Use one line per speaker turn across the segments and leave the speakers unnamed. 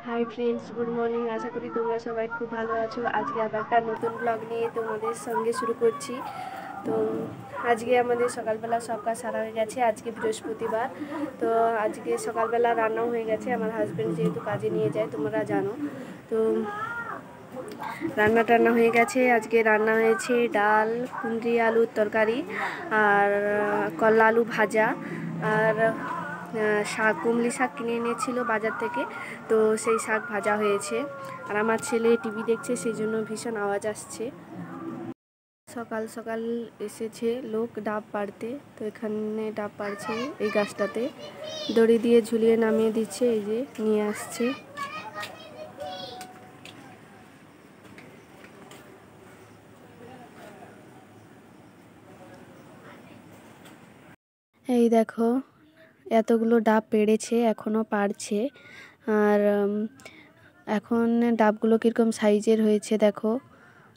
High friends, good morning. আশা করি তোমরা সবাই খুব ভালো আছো। আজকে আবার একটা নতুন ব্লগ নিয়ে তোমাদের সঙ্গে শুরু করছি। তো আজকে আমাদের সকালবেলা সব কাজ সারা হয়ে গেছে। আজকে বৃহস্পতিবার, তো আজকে সকালবেলা রান্নাও হয়ে গেছে। আমার হাজব্যান্ড যেহেতু কাজে নিয়ে যায় তোমরা জানো, তো রান্না টান্না হয়ে গেছে। আজকে রান্না হয়েছে ডাল, কুঁদরি আলুর তরকারি, আর করলা আলু ভাজা, আর শাক, কুমলি শাক কিনে এনেছিল বাজার থেকে, তো সেই শাক ভাজা হয়েছে। আর আমার ছেলে টিভি দেখছে, সেই জন্য ভীষণ আওয়াজ আসছে। সকাল সকাল এসেছে লোক ডাব পাড়তে, তো এখানে ডাব পাড়ছে এই গাছটাতে, দড়ি দিয়ে ঝুলিয়ে নামিয়ে দিচ্ছে, এই যে নিয়ে আসছে। এই দেখো এতগুলো ডাব পেড়েছে, এখনও পাড়ছে। আর এখন ডাবগুলো কীরকম সাইজের হয়েছে দেখো,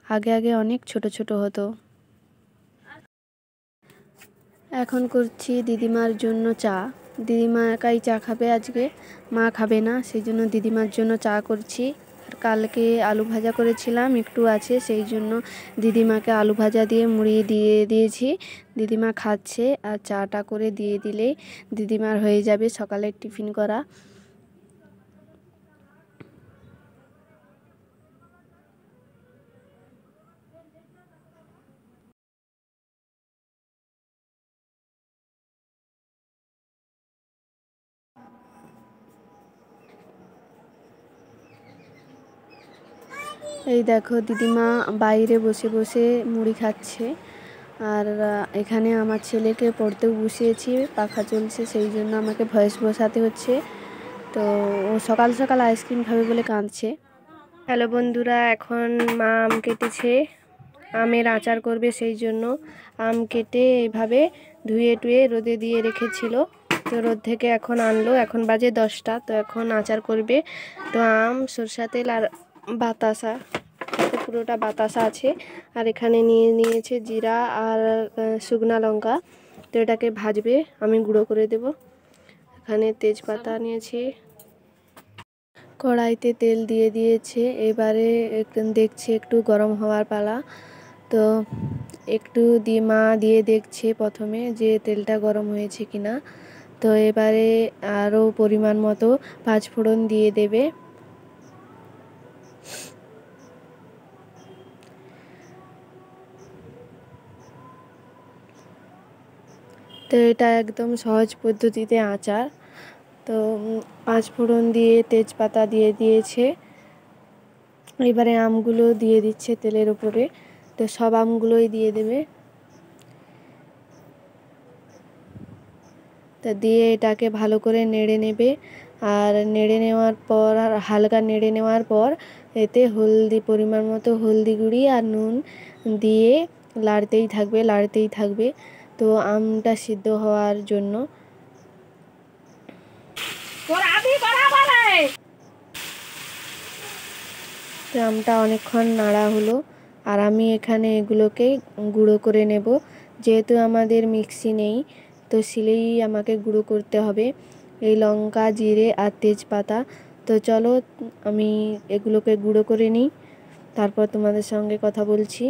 আগে আগে অনেক ছোট ছোট হতো। এখন করছি দিদিমার জন্য চা। দিদিমা একাই চা খাবে আজকে, মা খাবে না, সেই জন্য দিদিমার জন্য চা করছি। আর কালকে আলু ভাজা করেছিলাম, একটু আছে, সেই জন্য দিদিমাকে আলু ভাজা দিয়ে মুড়ি দিয়ে দিয়েছি। দিদিমা খাচ্ছে, আর চাটা করে দিয়ে দিলেই দিদিমার হয়ে যাবে সকালের টিফিন করা। এই দেখো দিদিমা বাইরে বসে বসে মুড়ি খাচ্ছে। আর এখানে আমার ছেলেকে পড়তেও বসিয়েছি, পাখা চলছে, সেই জন্য আমাকে ভয়েস বসাতে হচ্ছে। তো ও সকাল সকাল আইসক্রিম খাবে বলে কাঁদছে। হ্যালো বন্ধুরা, এখন মা আম কেটেছে, আমের আচার করবে, সেই জন্য আম কেটে এইভাবে ধুয়ে টুয়ে রোদে দিয়ে রেখেছিল। তো রোদ থেকে এখন আনলো, এখন বাজে 10টা, তো এখন আচার করবে। তো আম, সরষা তেল আর বাতাসা, পুরোটা বাতাসা আছে। আর এখানে নিয়ে নিয়েছে জিরা আর শুকনা লঙ্কা, তো এটাকে ভাজবে, আমি গুঁড়ো করে দেব। এখানে তেজপাতা নিয়েছি, কড়াইতে তেল দিয়ে দিয়েছে, এবারে দেখছে একটু গরম হওয়ার পালা। তো একটু মা দিয়ে দেখছে প্রথমে যে তেলটা গরম হয়েছে কিনা। তো এবারে আরও পরিমাণ মতো পাঁচফোড়ন দিয়ে দেবে। তো এটা একদম সহজ পদ্ধতিতে আচার। তো পাঁচফোড়ন দিয়ে তেজপাতা দিয়ে দিয়েছে, এবারে আমগুলো দিয়ে দিচ্ছে তেলের উপরে। তো সব আমগুলোই দিয়ে দেবে। তা দিয়ে এটাকে ভালো করে নেড়ে নেবে। আর নেড়ে নেওয়ার পর, আর হালকা নেড়ে নেওয়ার পর এতে হলদি, পরিমাণ মতো হলদি গুঁড়ি আর নুন দিয়ে লাড়তেই থাকবে। তো আমটা সিদ্ধ হওয়ার জন্য তো আমটা অনেকক্ষণ নাড়া হলো। আর আমি এখানে এগুলোকে গুঁড়ো করে নেব, যেহেতু আমাদের মিক্সি নেই, তো শিলেই আমাকে গুঁড়ো করতে হবে, এই লঙ্কা, জিরে আর তেজপাতা। তো চলো আমি এগুলোকে গুঁড়ো করে নিই, তারপর তোমাদের সঙ্গে কথা বলছি।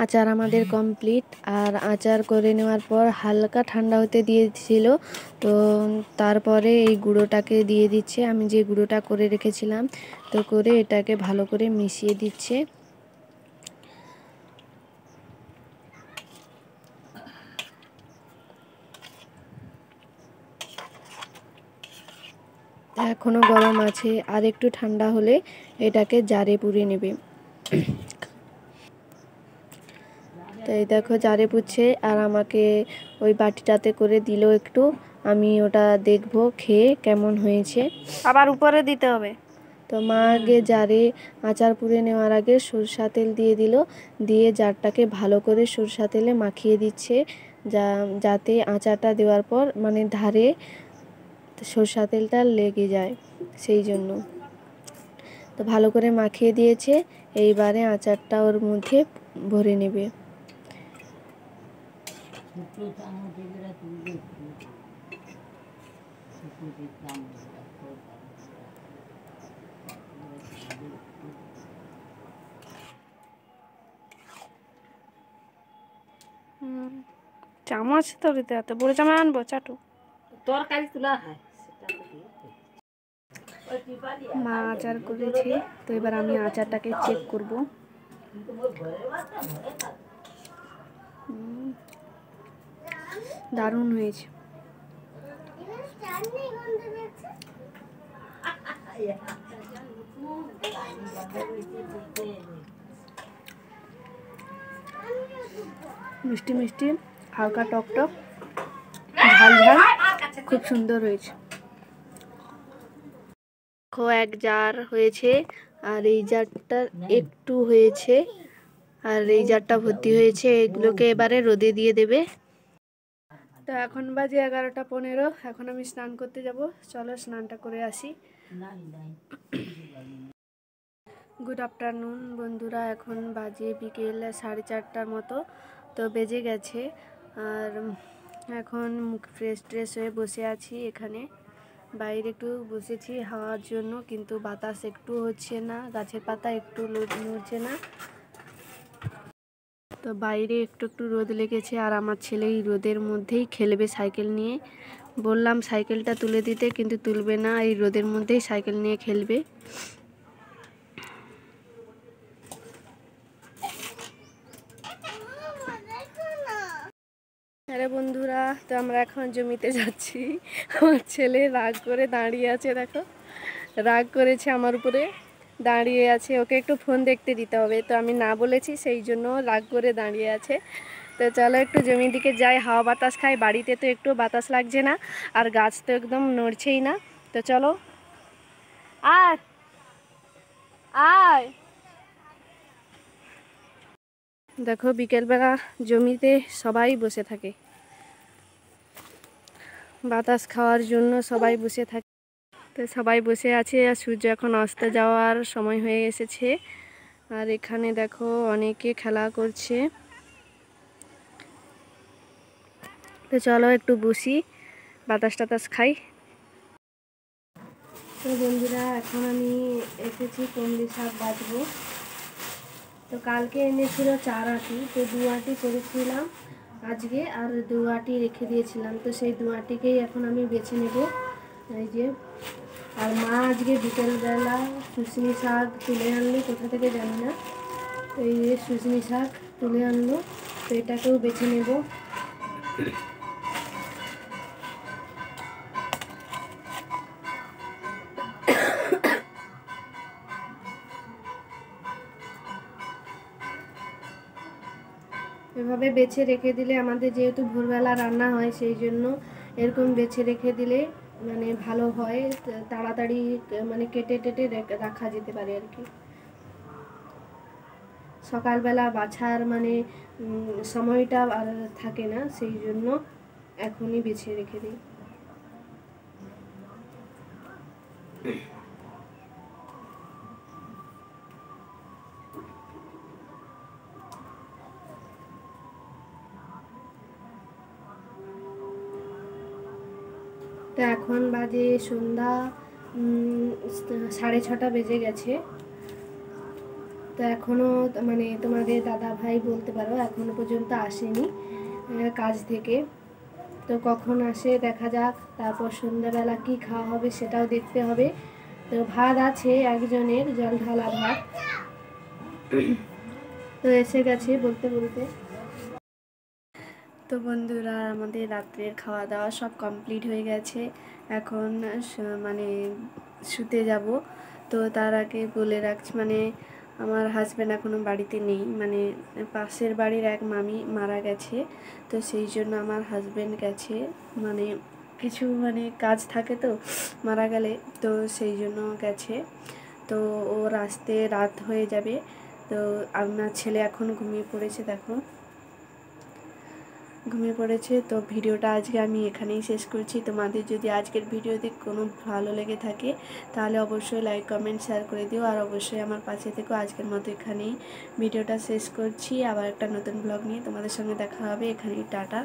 আচার আমাদের কমপ্লিট। আর আচার করে নেওয়ার পর হালকা ঠান্ডা হতে দিয়েছিল, তো তারপরে এই গুঁড়োটাকে দিয়ে দিচ্ছে, আমি যে গুঁড়োটা করে রেখেছিলাম, তো করে এটাকে ভালো করে মিশিয়ে দিচ্ছে। এখনও গরম আছে, আর একটু ঠান্ডা হলে এটাকে জারে পুড়ে নেবে। তো এই দেখো জারে পুচ্ছে আর আমাকে ওই বাটিটাতে করে দিল একটু, আমি ওটা দেখব খেয়ে কেমন হয়েছে। আবার উপরে দিতে হবে। তো মা আগে জারে আচার পুড়ে নেওয়ার আগে সরষা তেল দিয়ে দিল, দিয়ে জারটাকে ভালো করে সরষা তেলে মাখিয়ে দিচ্ছে, যাতে আচারটা দেওয়ার পর মানে ধারে সরষা তেলটা লেগে যায়, সেই জন্য। তো ভালো করে মাখিয়ে দিয়েছে, এইবারে আচারটা ওর মধ্যে ভরে নেবে। চামচ তো দিতে এত বড় চামচ আনবো, চাটু তরকারি তুলা হয়। মা আচার করেছে, তো এবার আমি আচারটাকে চেক করব। দারুণ হয়েছে। মিষ্টি মিষ্টি, হালকা টক টক, ঝাল ঝাল, খুব সুন্দর হয়েছে। এক জার হয়েছে আর এই জারটা একটু হয়েছে আর এই জারটা ভর্তি হয়েছে। এগুলোকে এবারে রোদে দিয়ে দেবে। তো এখন বাজে 11টা 15। এখন আমি স্নান করতে যাব, চলো স্নানটা করে আসি। গুড আফটারনুন বন্ধুরা, এখন বাজে বিকেল 4:30টার মতো, তো বেজে গেছে। আর এখন মুখ ফ্রেশ ট্রেশ হয়ে বসে আছি এখানে। বাইরে একটু বসেছি হাওয়ার জন্য, কিন্তু বাতাস একটু হচ্ছে না, গাছের পাতা একটু নড়ছে না। তো বাইরে একটু একটু রোদ লেগেছে আর আমার ছেলে এই রোদের মধ্যেই খেলবে সাইকেল নিয়ে। বললাম সাইকেলটা তুলে দিতে, কিন্তু তুলবে না, এই রোদের মধ্যেই সাইকেল নিয়ে খেলবে। আরে বন্ধুরা, তো আমরা এখন জমিতে যাচ্ছি। আমার ছেলে রাগ করে দাঁড়িয়ে আছে, দেখো রাগ করেছে আমার উপরে, দাঁড়িয়ে আছে। ওকে একটু ফোন দেখতে দিতে হবে, তো আমি না বলেছি, সেই জন্য রাগ করে দাঁড়িয়ে আছে। তো চলো একটু জমির দিকে যাই, হাওয়া বাতাস খাই। বাড়িতে তো একটু বাতাস লাগছে না, আর গাছ তো একদম নড়ছেই না। তো চলো আয় আয়। দেখো বিকেলবেলা জমিতে সবাই বসে থাকে, বাতাস খাওয়ার জন্য সবাই বসে থাকে। তো সবাই বসে আছে আর সূর্য এখন অস্ত যাওয়ার সময় হয়ে এসেছে। আর এখানে দেখো অনেকে খেলা করছে। তো চলো একটু বসি, বাতাস টাতাস খাই। তো বন্ধুরা, এখন আমি এসেছি কুমড়ি শাক বাছবো। তো কালকে এনেছিল 4 আঁটি, তো 2 আঁটি করেছিলাম আজকে, আর 2 আঁটি রেখে দিয়েছিলাম। তো সেই 2 আঁটিকেই এখন আমি বেছে নেব, এই যে। আর মা আজকে বিকেলবেলা শুশনি শাক তুলে আনলো, কোথা থেকে জানি না। তো এই যে শুশনি শাক তুলে আনলো, তো এটাকেও বেছে নেব। এভাবে বেছে রেখে দিলে, আমাদের যেহেতু ভোরবেলা রান্না হয়, সেই জন্য এরকম বেছে রেখে দিলে মানে ভালো হয়, তাড়াতাড়ি মানে কেটে টেটে রাখা যেতে পারে আর কি। সকালবেলা বাছার মানে সময়টা আর থাকে না, সেই জন্য এখনই বেছে রেখে দিই। তো এখন বাজে সন্ধ্যা 6:30 বেজে গেছে। তো এখনও মানে তোমাদের দাদা ভাই বলতে পারো এখনও পর্যন্ত আসেনি কাজ থেকে। তো কখন আসে দেখা যাক, তারপর সন্ধ্যাবেলা কি খাওয়া হবে সেটাও দেখতে হবে। তো ভাত আছে একজনের, জল ঢালা ভাত। তো এসে গেছে বলতে বলতে। তো বন্ধুরা, আমাদের রাত্রের খাওয়া দাওয়া সব কমপ্লিট হয়ে গেছে। এখন মানে শুতে যাব। তো তার আগে বলে রাখছি, মানে আমার হাজব্যান্ড এখনও বাড়িতে নেই, মানে পাশের বাড়ির এক মামি মারা গেছে, তো সেই জন্য আমার হাজব্যান্ড গেছে, মানে কিছু মানে কাজ থাকে তো মারা গেলে, তো সেই জন্য গেছে। তো ওর আসতে রাত হয়ে যাবে। তো আমার ছেলে এখন ঘুমিয়ে পড়েছে, দেখো ঘুমিয়ে পড়েছে। তো ভিডিওটা আজকে আমি এখানেই শেষ করছি। তোমাদের যদি আজকের ভিডিওতে কোনো ভালো লেগে থাকে তাহলে অবশ্যই লাইক কমেন্ট শেয়ার করে দিও, আর অবশ্যই আমার পাশে থেকো। আজকের মতো এখানেই ভিডিওটা শেষ করছি, আবার একটা নতুন ব্লগ নিয়ে তোমাদের সঙ্গে দেখা হবে। এখানেই টাটা।